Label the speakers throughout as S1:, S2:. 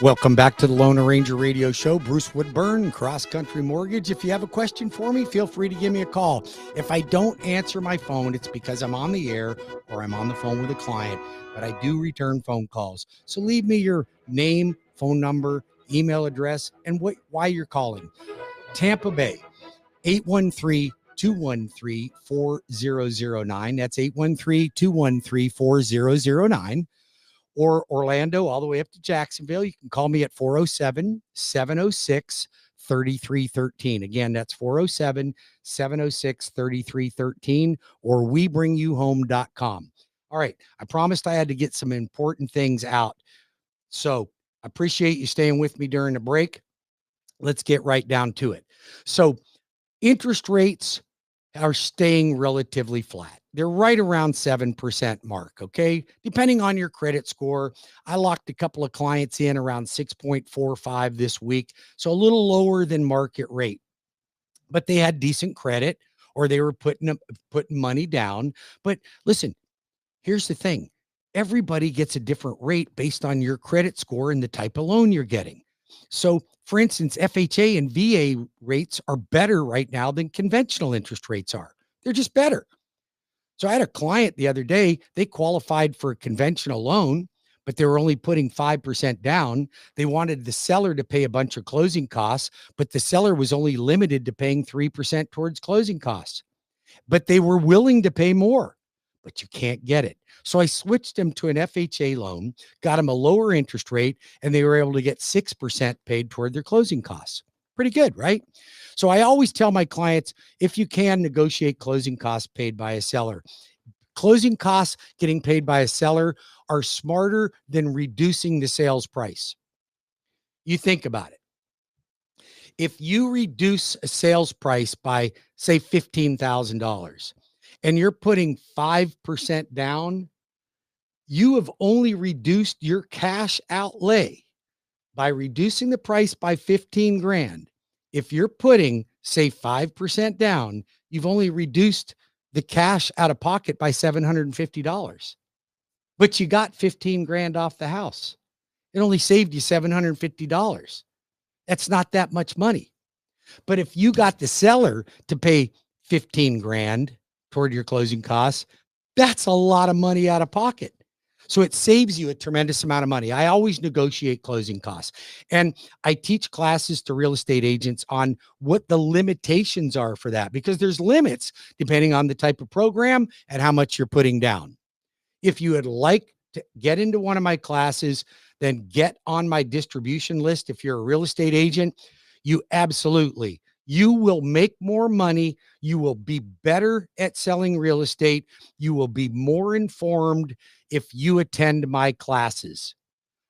S1: Welcome back to the Lone Ranger Radio Show. Bruce Woodburn, CrossCountry Mortgage. If you have a question for me, feel free to give me a call. If I don't answer my phone, it's because I'm on the air or I'm on the phone with a client, but I do return phone calls. So leave me your name, phone number, email address, and why you're calling. Tampa Bay, 813-213-4009. That's 813-213-4009. Or Orlando, all the way up to Jacksonville. You can call me at 407-706-3313. Again, that's 407-706-3313 or webringyouhome.com. All right. I promised I had to get some important things out. So I appreciate you staying with me during the break. Let's get right down to it. So interest rates are staying relatively flat. They're right around 7% mark, okay? Depending on your credit score. I locked a couple of clients in around 6.45 this week, so a little lower than market rate. But they had decent credit or they were putting money down. But listen, here's the thing. Everybody gets a different rate based on your credit score and the type of loan you're getting. So, for instance, FHA and VA rates are better right now than conventional interest rates are. They're just better. So I had a client the other day, they qualified for a conventional loan, but they were only putting 5% down. They wanted the seller to pay a bunch of closing costs, but the seller was only limited to paying 3% towards closing costs. But they were willing to pay more, but you can't get it. So I switched them to an FHA loan, got them a lower interest rate, and they were able to get 6% paid toward their closing costs. Pretty good, right? So I always tell my clients, if you can, negotiate closing costs paid by a seller. Closing costs getting paid by a seller are smarter than reducing the sales price. You think about it. If you reduce a sales price by, say, $15,000 and you're putting 5% down, you have only reduced your cash outlay by reducing the price by 15 grand. If you're putting, say, 5% down, you've only reduced the cash out of pocket by $750. But you got 15 grand off the house. It only saved you $750. That's not that much money. But if you got the seller to pay 15 grand toward your closing costs, that's a lot of money out of pocket. So it saves you a tremendous amount of money. I always negotiate closing costs. And I teach classes to real estate agents on what the limitations are for that, because there's limits depending on the type of program and how much you're putting down. If you would like to get into one of my classes, then get on my distribution list. If you're a real estate agent, you will make more money. You will be better at selling real estate. You will be more informed if you attend my classes.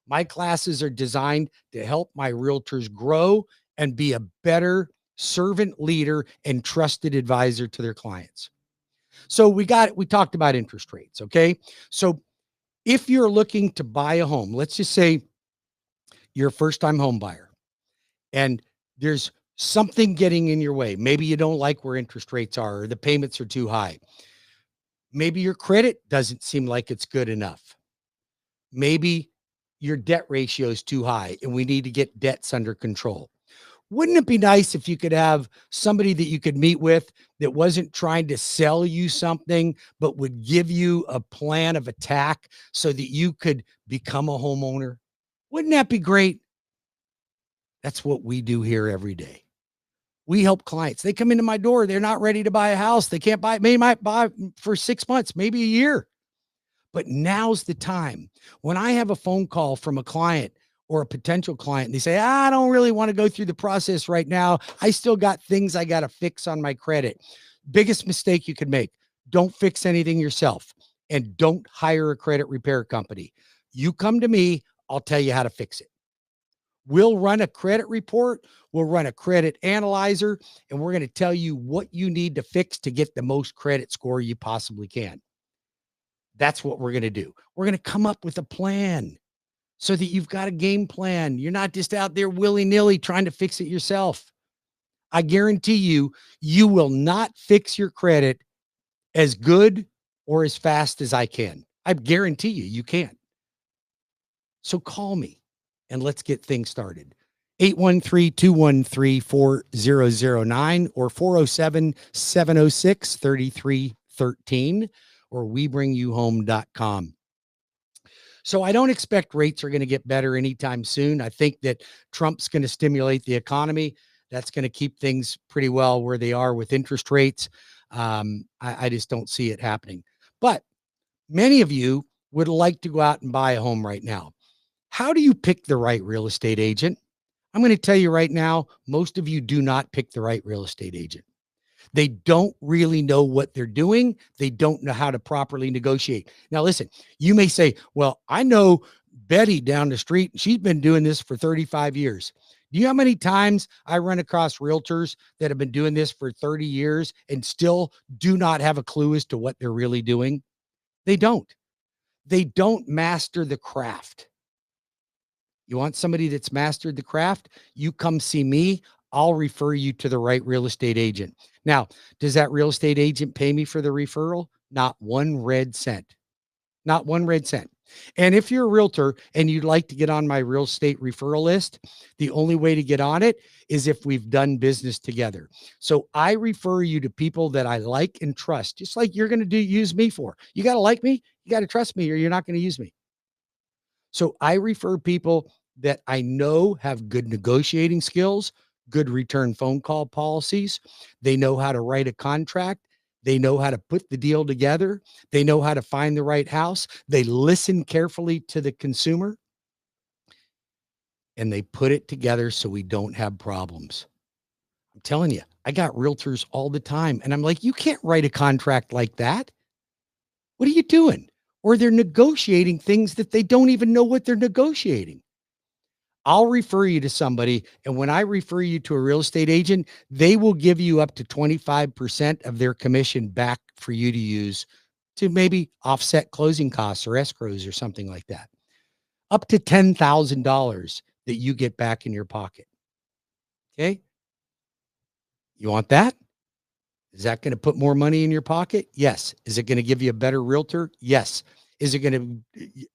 S1: My classes are designed to help my realtors grow and be a better servant leader and trusted advisor to their clients. So we talked about interest rates. Okay. So if you're looking to buy a home, let's just say you're a first-time home buyer and there's something getting in your way. Maybe you don't like where interest rates are, or the payments are too high. Maybe your credit doesn't seem like it's good enough. Maybe your debt ratio is too high and we need to get debts under control. Wouldn't it be nice if you could have somebody that you could meet with that wasn't trying to sell you something, but would give you a plan of attack so that you could become a homeowner? Wouldn't that be great? That's what we do here every day. We help clients. They come into my door. They're not ready to buy a house. They can't buy it. They might buy for 6 months, maybe a year. But now's the time. When I have a phone call from a client or a potential client, and they say, I don't really want to go through the process right now. I still got things I got to fix on my credit. Biggest mistake you could make. Don't fix anything yourself and don't hire a credit repair company. You come to me, I'll tell you how to fix it. We'll run a credit report. We'll run a credit analyzer, and we're going to tell you what you need to fix to get the most credit score you possibly can. That's what we're going to do. We're going to come up with a plan so that you've got a game plan. You're not just out there willy-nilly trying to fix it yourself. I guarantee you, you will not fix your credit as good or as fast as I can. I guarantee you, you can't. So call me and let's get things started. 813-213-4009 or 407-706-3313 or webringyouhome.com. So I don't expect rates are going to get better anytime soon. I think that Trump's going to stimulate the economy. That's going to keep things pretty well where they are with interest rates. I just don't see it happening. But many of you would like to go out and buy a home right now. How do you pick the right real estate agent? I'm going to tell you right now, most of you do not pick the right real estate agent. They don't really know what they're doing. They don't know how to properly negotiate. Now, listen, you may say, well, I know Betty down the street. She's been doing this for 35 years. Do you know how many times I run across realtors that have been doing this for 30 years and still do not have a clue as to what they're really doing? They don't. They don't master the craft. You want somebody that's mastered the craft? You come see me. I'll refer you to the right real estate agent. Now, does that real estate agent pay me for the referral? Not one red cent. Not one red cent. And if you're a realtor and you'd like to get on my real estate referral list, the only way to get on it is if we've done business together. So I refer you to people that I like and trust, just like you're going to use me for. You got to like me, you got to trust me, or you're not going to use me. So I refer people that I know have good negotiating skills, good return phone call policies. They know how to write a contract. They know how to put the deal together. They know how to find the right house. They listen carefully to the consumer and they put it together so we don't have problems. I'm telling you, I got realtors all the time and I'm like, you can't write a contract like that. What are you doing? Or they're negotiating things that they don't even know what they're negotiating. I'll refer you to somebody. And when I refer you to a real estate agent, they will give you up to 25% of their commission back for you to use to maybe offset closing costs or escrows or something like that. Up to $10,000 that you get back in your pocket. Okay. You want that? Is that going to put more money in your pocket? Yes. Is it going to give you a better realtor? Yes. Is it going to,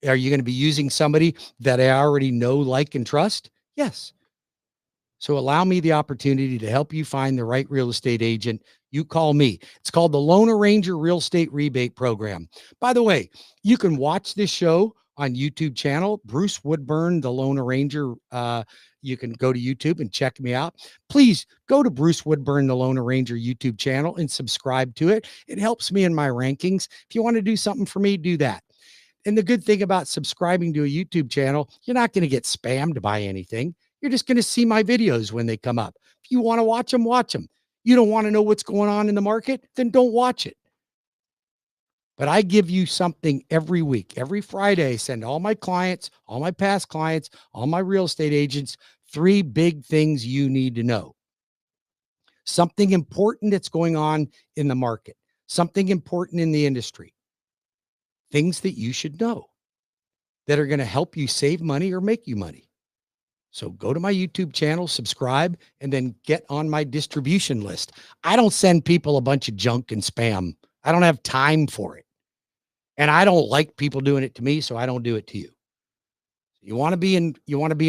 S1: are you going to be using somebody that I already know, like, and trust? Yes. So allow me the opportunity to help you find the right real estate agent. You call me. It's called the Loan Arranger Real Estate Rebate Program. By the way, you can watch this show on YouTube channel, Bruce Woodburn, the Loan Arranger. You can go to YouTube and check me out. Please go to Bruce Woodburn, the Loan Arranger YouTube channel and subscribe to it. It helps me in my rankings. If you want to do something for me, do that. And the good thing about subscribing to a YouTube channel, you're not going to get spammed by anything. You're just going to see my videos when they come up. If you want to watch them, watch them. You don't want to know what's going on in the market, then don't watch it. But I give you something every week. Every Friday, I send all my clients, all my past clients, all my real estate agents, 3 big things you need to know. Something important that's going on in the market, something important in the industry, things that you should know that are going to help you save money or make you money. So go to my YouTube channel, subscribe, and then get on my distribution list. I don't send people a bunch of junk and spam. I don't have time for it. And I don't like people doing it to me, so I don't do it to you. You want to be in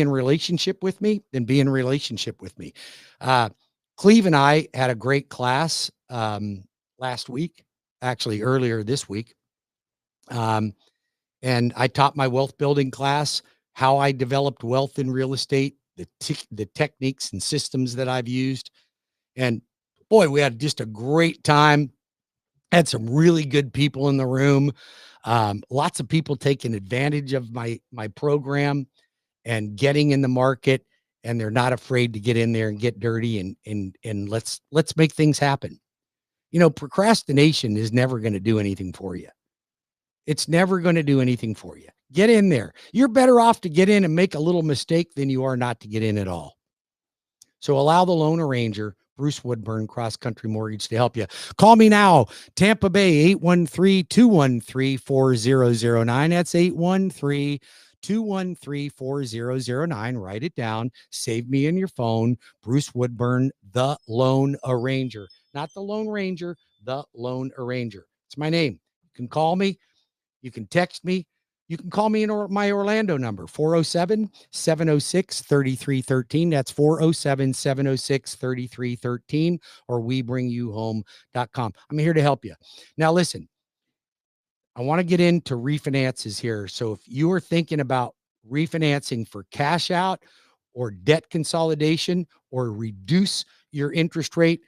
S1: relationship with me, then be in relationship with me. Cleve and I had a great class last week, actually earlier this week. And I taught my wealth building class, how I developed wealth in real estate, the techniques and systems that I've used. And boy, we had just a great time. Had some really good people in the room. Lots of people taking advantage of my program and getting in the market, and they're not afraid to get in there and get dirty and let's make things happen. You know, procrastination is never going to do anything for you. It's never going to do anything for you. Get in there. You're better off to get in and make a little mistake than you are not to get in at all. So allow the Loan Arranger, Bruce Woodburn, CrossCountry Mortgage, to help you. Call me now, Tampa Bay, 813-213-4009. That's 813-213-4009. Write it down. Save me in your phone. Bruce Woodburn, the Loan Arranger. Not the Lone Ranger, the Loan Arranger. It's my name. You can call me. You can text me. You can call me in my Orlando number, 407-706-3313. That's 407-706-3313, or WeBringYouHome.com. I'm here to help you. Now, listen, I want to get into refinances here. So if you are thinking about refinancing for cash out or debt consolidation or reduce your interest rate,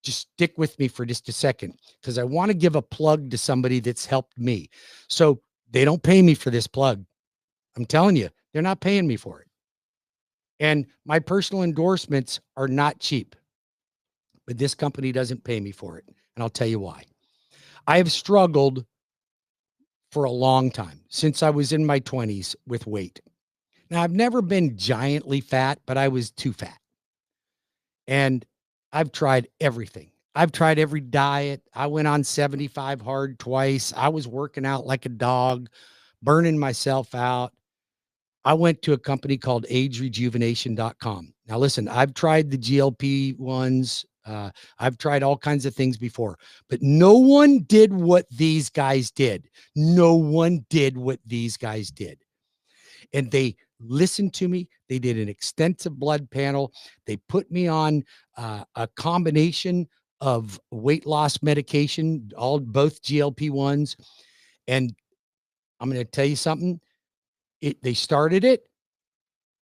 S1: just stick with me for just a second, because I want to give a plug to somebody that's helped me. So they don't pay me for this plug. I'm telling you, they're not paying me for it. And my personal endorsements are not cheap, but this company doesn't pay me for it. And I'll tell you why. I have struggled for a long time, since I was in my 20s, with weight. Now, I've never been giantly fat, but I was too fat. And I've tried everything. I've tried every diet. I went on 75 hard twice. I was working out like a dog, burning myself out. I went to a company called agerejuvenation.com. Now, listen, I've tried the GLP ones. I've tried all kinds of things before, but no one did what these guys did. No one did what these guys did. And they listened to me. They did an extensive blood panel. They put me on a combination of weight loss medication, both GLP-1s. And I'm going to tell you something. They started it.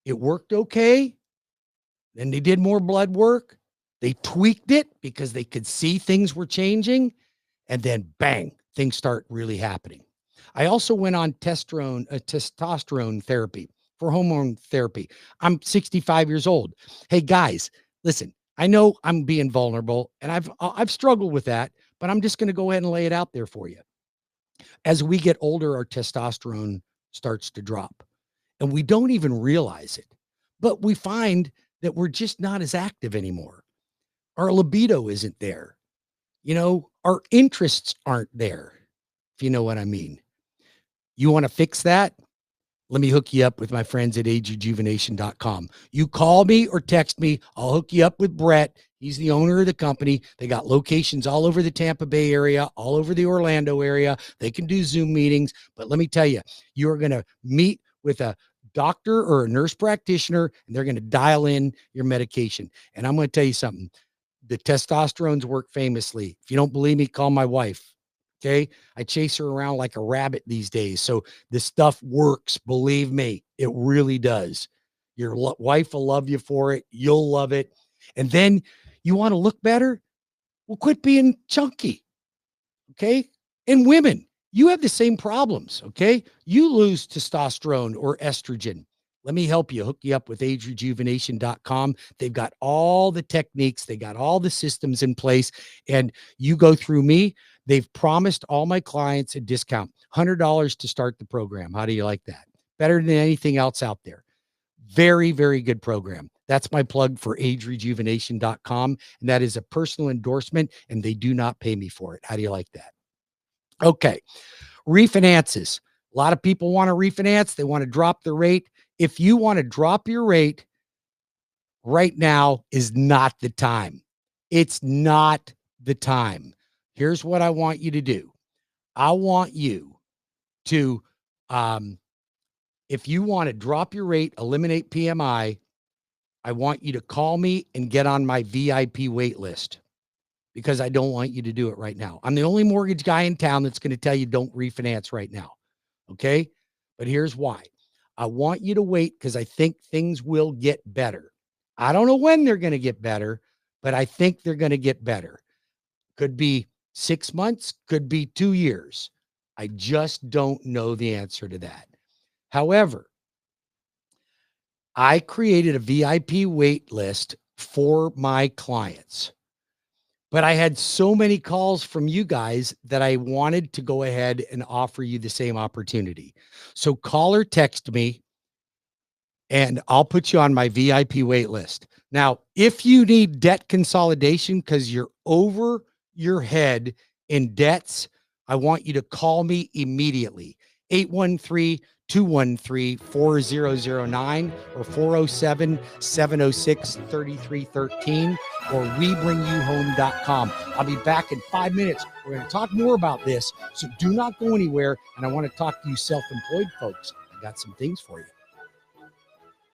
S1: It worked okay. Then they did more blood work. They tweaked it because they could see things were changing. And then bang, things start really happening. I also went on testosterone therapy for hormone therapy. I'm 65 years old. Hey guys, listen, I know I'm being vulnerable and I've struggled with that, but I'm just going to go ahead and lay it out there for you. As we get older, our testosterone starts to drop and we don't even realize it, but we find that we're just not as active anymore. Our libido isn't there. Our interests aren't there, if you know what I mean. You want to fix that? Let me hook you up with my friends at agerejuvenation.com. You call me or text me. I'll hook you up with Brett. He's the owner of the company. They got locations all over the Tampa Bay area, all over the Orlando area. They can do Zoom meetings. But let me tell you, you're going to meet with a doctor or a nurse practitioner, and they're going to dial in your medication. And I'm going to tell you something. The testosterones work famously. If you don't believe me, call my wife. Okay. I chase her around like a rabbit these days. So this stuff works. Believe me, it really does. Your wife will love you for it. You'll love it. And then you want to look better? Well, quit being chunky. Okay. And women, you have the same problems. Okay. You lose testosterone or estrogen. Let me help you. Hook you up with agerejuvenation.com. They've got all the techniques. They got all the systems in place. And you go through me. They've promised all my clients a discount, $100 to start the program. How do you like that? Better than anything else out there. Very, very good program. That's my plug for agerejuvenation.com. And that is a personal endorsement, and they do not pay me for it. How do you like that? Okay. Refinances. A lot of people want to refinance. They want to drop the rate. If you want to drop your rate, right now is not the time. It's not the time. Here's what I want you to do. I want you to, if you want to drop your rate, eliminate PMI, I want you to call me and get on my VIP wait list, because I don't want you to do it right now. I'm the only mortgage guy in town that's going to tell you don't refinance right now. Okay. But here's why. I want you to wait, because I think things will get better. I don't know when they're going to get better, but I think they're going to get better. Could be 6 months, could be 2 years. I just don't know the answer to that. However, I created a VIP wait list for my clients, but I had so many calls from you guys that I wanted to go ahead and offer you the same opportunity. So call or text me, and I'll put you on my VIP wait list. Now, if you need debt consolidation because you're over your head in debts, I want you to call me immediately. 813-213-4009 or 407-706-3313. or WeBringYouHome.com. I'll be back in 5 minutes. We're going to talk more about this, so do not go anywhere. And I want to talk to you self-employed folks. I got some things for you.